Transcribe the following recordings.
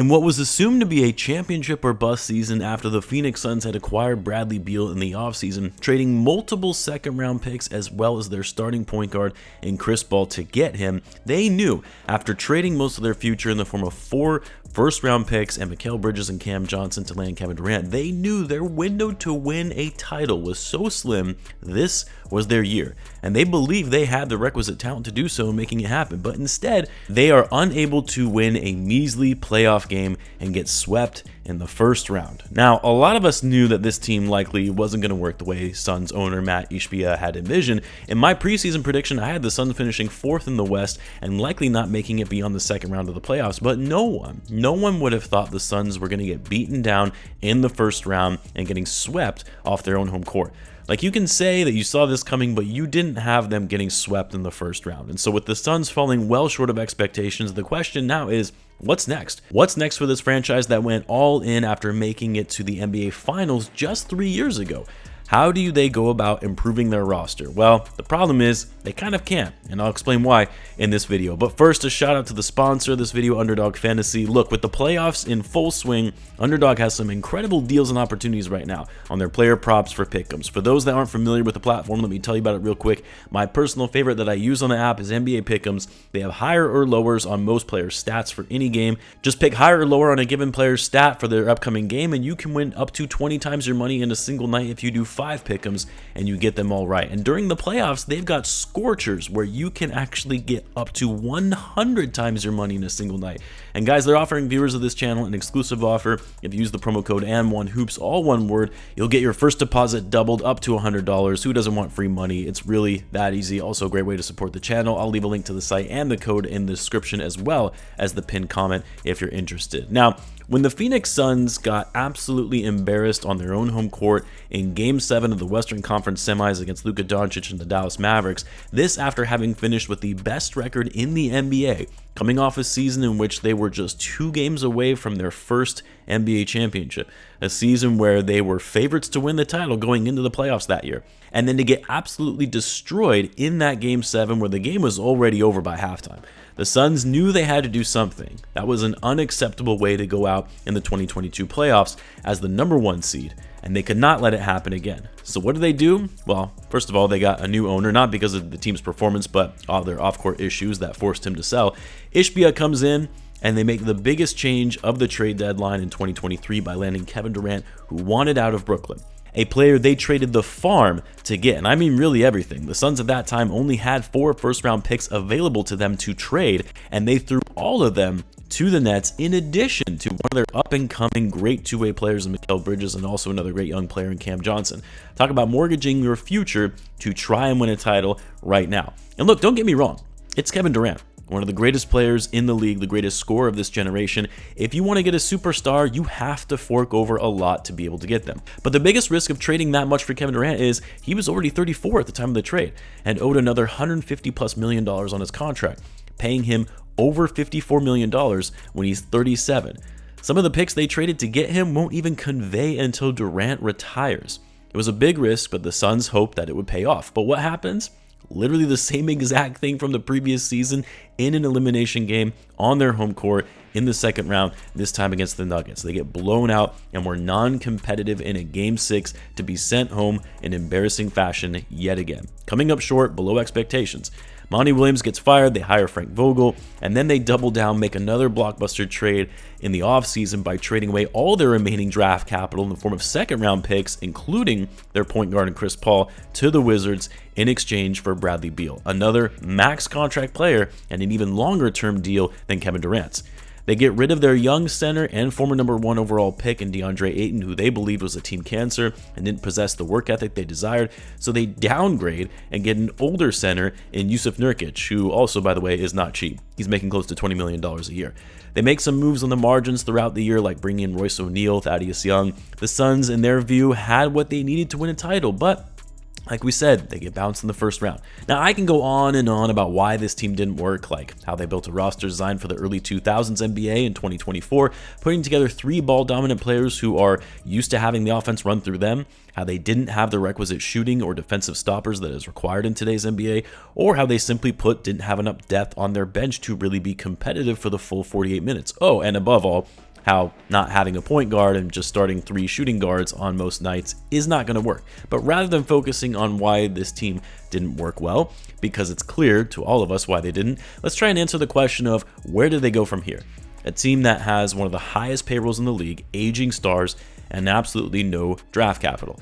In what was assumed to be a championship or bust season after the Phoenix Suns had acquired Bradley Beal in the offseason, trading multiple second-round picks as well as their starting point guard in Chris Paul to get him, they knew after trading most of their future in the form of 4 first-round picks and Mikal Bridges and Cam Johnson to land Kevin Durant, they knew their window to win a title was so slim, this was their year. And they believed they had the requisite talent to do so, making it happen. But instead, they are unable to win a measly playoff game and get swept in the first round. Now, a lot of us knew that this team likely wasn't going to work the way Suns owner Matt Ishbia had envisioned. In my preseason prediction, I had the Suns finishing 4th in the West and likely not making it beyond the second round of the playoffs. But no one would have thought the Suns were going to get beaten down in the first round and getting swept off their own home court. Like, you can say that you saw this coming, but you didn't have them getting swept in the first round. And so with the Suns falling well short of expectations, the question now is, what's next? What's next for this franchise that went all in after making it to the NBA Finals just 3 years ago? How do they go about improving their roster? Well, the problem is they kind of can't, and I'll explain why in this video. But first, a shout out to the sponsor of this video, Underdog Fantasy. Look, with the playoffs in full swing, Underdog has some incredible deals and opportunities right now on their player props for pick'ems. For those that aren't familiar with the platform, let me tell you about it real quick. My personal favorite that I use on the app is NBA pick'ems. They have higher or lowers on most players' stats for any game. Just pick higher or lower on a given player's stat for their upcoming game, and you can win up to 20 times your money in a single night if you do 5 pick'ems and you get them all right. And during the playoffs, they've got scorchers where you can actually get up to 100 times your money in a single night. And guys, they're offering viewers of this channel an exclusive offer. If you use the promo code AND1HOOPS, all one word, you'll get your first deposit doubled up to $100. Who doesn't want free money? It's really that easy. Also a great way to support the channel. I'll leave a link to the site and the code in the description as well as the pinned comment if you're interested. Now, when the Phoenix Suns got absolutely embarrassed on their own home court in Game 7 of the Western Conference Semis against Luka Doncic and the Dallas Mavericks, this after having finished with the best record in the NBA, coming off a season in which they were just 2 games away from their first NBA championship, a season where they were favorites to win the title going into the playoffs that year, and then to get absolutely destroyed in that Game 7 where the game was already over by halftime. The Suns knew they had to do something. That was an unacceptable way to go out in the 2022 playoffs as the #1 seed, and they could not let it happen again. So what did they do? Well, first of all, they got a new owner, not because of the team's performance, but all their off-court issues that forced him to sell. Ishbia comes in, and they make the biggest change of the trade deadline in 2023 by landing Kevin Durant, who wanted out of Brooklyn. A player they traded the farm to get, and I mean really everything. The Suns at that time only had 4 first-round picks available to them to trade, and they threw all of them to the Nets in addition to one of their up-and-coming great two-way players in Mikal Bridges and also another great young player in Cam Johnson. Talk about mortgaging your future to try and win a title right now. And look, don't get me wrong, it's Kevin Durant, one of the greatest players in the league, the greatest scorer of this generation. If you want to get a superstar, you have to fork over a lot to be able to get them. But the biggest risk of trading that much for Kevin Durant is he was already 34 at the time of the trade and owed another $150+ million on his contract, paying him over $54 million when he's 37. Some of the picks they traded to get him won't even convey until Durant retires. It was a big risk, but the Suns hoped that it would pay off. But what happens? Literally the same exact thing from the previous season in an elimination game on their home court in the second round, this time against the Nuggets. They get blown out and were non-competitive in a Game 6 to be sent home in embarrassing fashion yet again, coming up short, below expectations. Monty Williams gets fired, they hire Frank Vogel, and then they double down, make another blockbuster trade in the offseason by trading away all their remaining draft capital in the form of second-round picks, including their point guard and Chris Paul, to the Wizards in exchange for Bradley Beal, another max contract player and an even longer-term deal than Kevin Durant's. They get rid of their young center and former #1 overall pick in DeAndre Ayton, who they believed was a team cancer and didn't possess the work ethic they desired, so they downgrade and get an older center in Jusuf Nurkic, who also, by the way, is not cheap. He's making close to $20 million a year. They make some moves on the margins throughout the year, like bringing in Royce O'Neal, Thaddeus Young. The Suns, in their view, had what they needed to win a title, but like we said, they get bounced in the first round. Now, I can go on and on about why this team didn't work, like how they built a roster designed for the early 2000s NBA in 2024, putting together 3 ball-dominant players who are used to having the offense run through them, how they didn't have the requisite shooting or defensive stoppers that is required in today's NBA, or how they simply put didn't have enough depth on their bench to really be competitive for the full 48 minutes. Oh, and above all, how not having a point guard and just starting 3 shooting guards on most nights is not going to work. But rather than focusing on why this team didn't work well, because it's clear to all of us why they didn't, let's try and answer the question of where do they go from here? A team that has one of the highest payrolls in the league, aging stars, and absolutely no draft capital.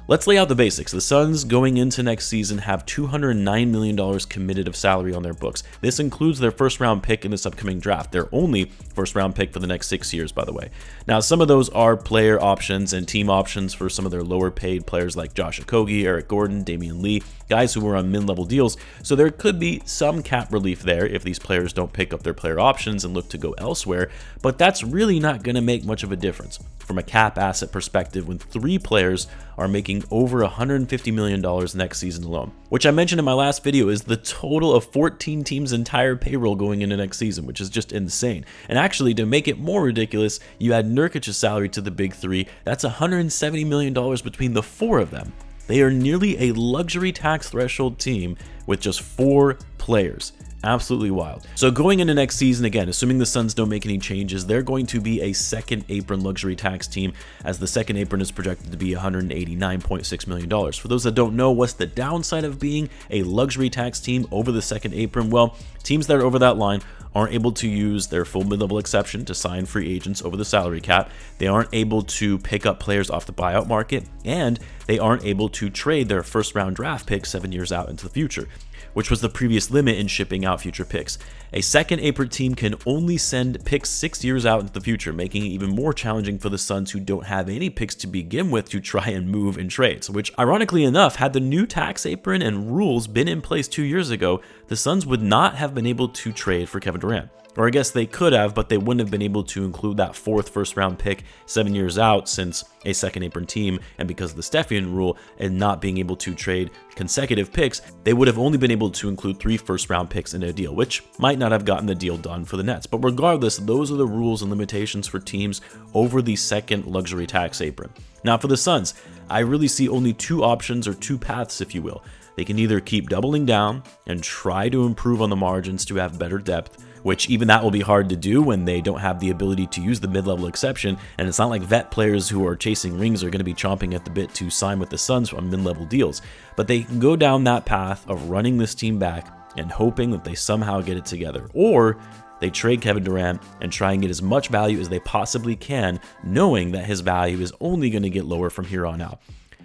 Let's lay out the basics. The Suns going into next season have $209 million committed of salary on their books. This includes their first round pick in this upcoming draft, their only first round pick for the next 6 years, by the way. Now, some of those are player options and team options for some of their lower paid players like Josh Okogie, Eric Gordon, Damian Lee, guys who were on mid-level deals. So there could be some cap relief there if these players don't pick up their player options and look to go elsewhere, but that's really not going to make much of a difference from a cap asset perspective when 3 players are making over $150 million next season alone, which I mentioned in my last video is the total of 14 teams' entire payroll going into next season, which is just insane. And actually, to make it more ridiculous, you add Nurkic's salary to the big 3. That's $170 million between the 4 of them. They are nearly a luxury tax threshold team with just 4 players. Absolutely wild. So going into next season, again, assuming the Suns don't make any changes, they're going to be a second apron luxury tax team, as the second apron is projected to be $189.6 million. For those that don't know, what's the downside of being a luxury tax team over the second apron? Well, teams that are over that line aren't able to use their full mid-level exception to sign free agents over the salary cap. They aren't able to pick up players off the buyout market, and they aren't able to trade their first round draft pick 7 years out into the future, which was the previous limit in shipping out future picks. A second apron team can only send picks 6 years out into the future, making it even more challenging for the Suns, who don't have any picks to begin with, to try and move in trades, which ironically enough, had the new tax apron and rules been in place 2 years ago, the Suns would not have been able to trade for Kevin Durant. Or I guess they could have, but they wouldn't have been able to include that 4th first round pick 7 years out, since a second apron team, and because of the Stepien rule and not being able to trade consecutive picks, they would have only been able to include 3 first round picks in a deal, which might not have gotten the deal done for the Nets. But regardless, those are the rules and limitations for teams over the second luxury tax apron. Now for the Suns, I really see only 2 options, or 2 paths if you will. They can either keep doubling down and try to improve on the margins to have better depth, which even that will be hard to do when they don't have the ability to use the mid-level exception, and it's not like vet players who are chasing rings are going to be chomping at the bit to sign with the Suns on mid-level deals. But they can go down that path of running this team back and hoping that they somehow get it together, or they trade Kevin Durant and try and get as much value as they possibly can, knowing that his value is only going to get lower from here on out.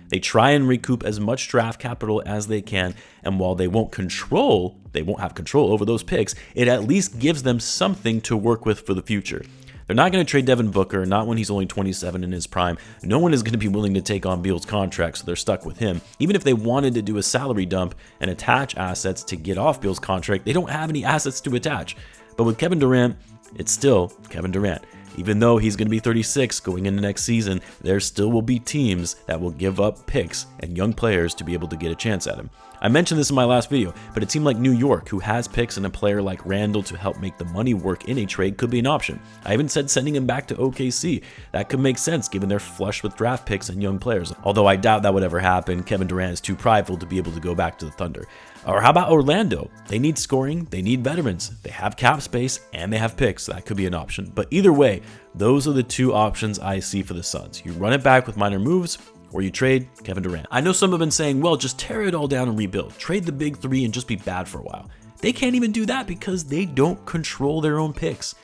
They try and recoup as much draft capital as they can, and while they won't have control over those picks, it at least gives them something to work with for the future. They're not going to trade Devin Booker, not when he's only 27 in his prime. No one is going to be willing to take on Beal's contract, so they're stuck with him. Even if they wanted to do a salary dump and attach assets to get off Beal's contract, they don't have any assets to attach. But with Kevin Durant, it's still Kevin Durant. Even though he's going to be 36 going into next season, there still will be teams that will give up picks and young players to be able to get a chance at him. I mentioned this in my last video, but a team like New York, who has picks and a player like Randall to help make the money work in a trade, could be an option. I even said sending him back to OKC. That could make sense given they're flush with draft picks and young players. Although I doubt that would ever happen. Kevin Durant is too prideful to be able to go back to the Thunder. Or how about Orlando? They need scoring, they need veterans, they have cap space, and they have picks. That could be an option. But either way, those are the 2 options I see for the Suns. You run it back with minor moves, or you trade Kevin Durant. I know some have been saying, well, just tear it all down and rebuild. Trade the big 3 and just be bad for a while. They can't even do that because they don't control their own picks.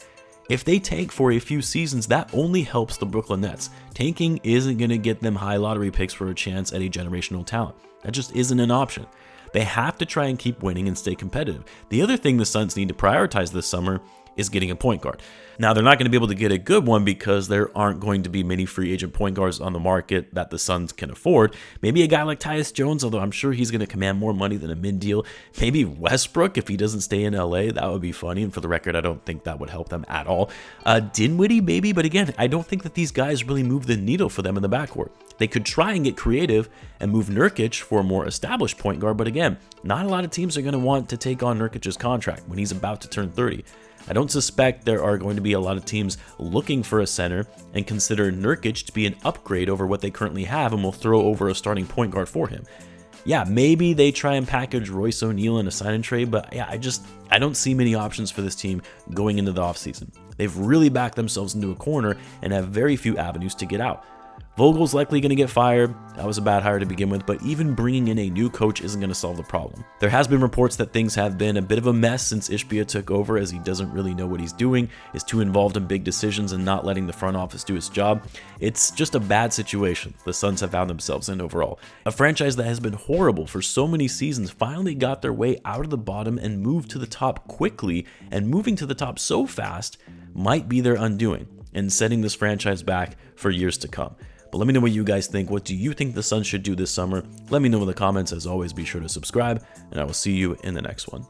If they tank for a few seasons, that only helps the Brooklyn Nets. Tanking isn't going to get them high lottery picks for a chance at a generational talent. That just isn't an option. They have to try and keep winning and stay competitive. The other thing the Suns need to prioritize this summer is getting a point guard. Now, they're not going to be able to get a good one because there aren't going to be many free agent point guards on the market that the Suns can afford. Maybe a guy like Tyus Jones, although I'm sure he's going to command more money than a mid-deal. Maybe Westbrook, if he doesn't stay in LA, that would be funny. And for the record, I don't think that would help them at all. Dinwiddie, maybe, but again, I don't think that these guys really move the needle for them in the backcourt. They could try and get creative and move Nurkic for a more established point guard, but again, not a lot of teams are going to want to take on Nurkic's contract when he's about to turn 30. I don't suspect there are going to be a lot of teams looking for a center and consider Nurkic to be an upgrade over what they currently have and will throw over a starting point guard for him. Yeah, maybe they try and package Royce O'Neal in a sign and trade, but yeah, I don't see many options for this team going into the offseason. They've really backed themselves into a corner and have very few avenues to get out. Vogel's likely going to get fired. That was a bad hire to begin with, but even bringing in a new coach isn't going to solve the problem. There has been reports that things have been a bit of a mess since Ishbia took over, as he doesn't really know what he's doing, is too involved in big decisions and not letting the front office do its job. It's just a bad situation the Suns have found themselves in overall. A franchise that has been horrible for so many seasons finally got their way out of the bottom and moved to the top quickly, and moving to the top so fast might be their undoing and setting this franchise back for years to come. But let me know what you guys think. What do you think the Suns should do this summer? Let me know in the comments. As always, be sure to subscribe, and I will see you in the next one.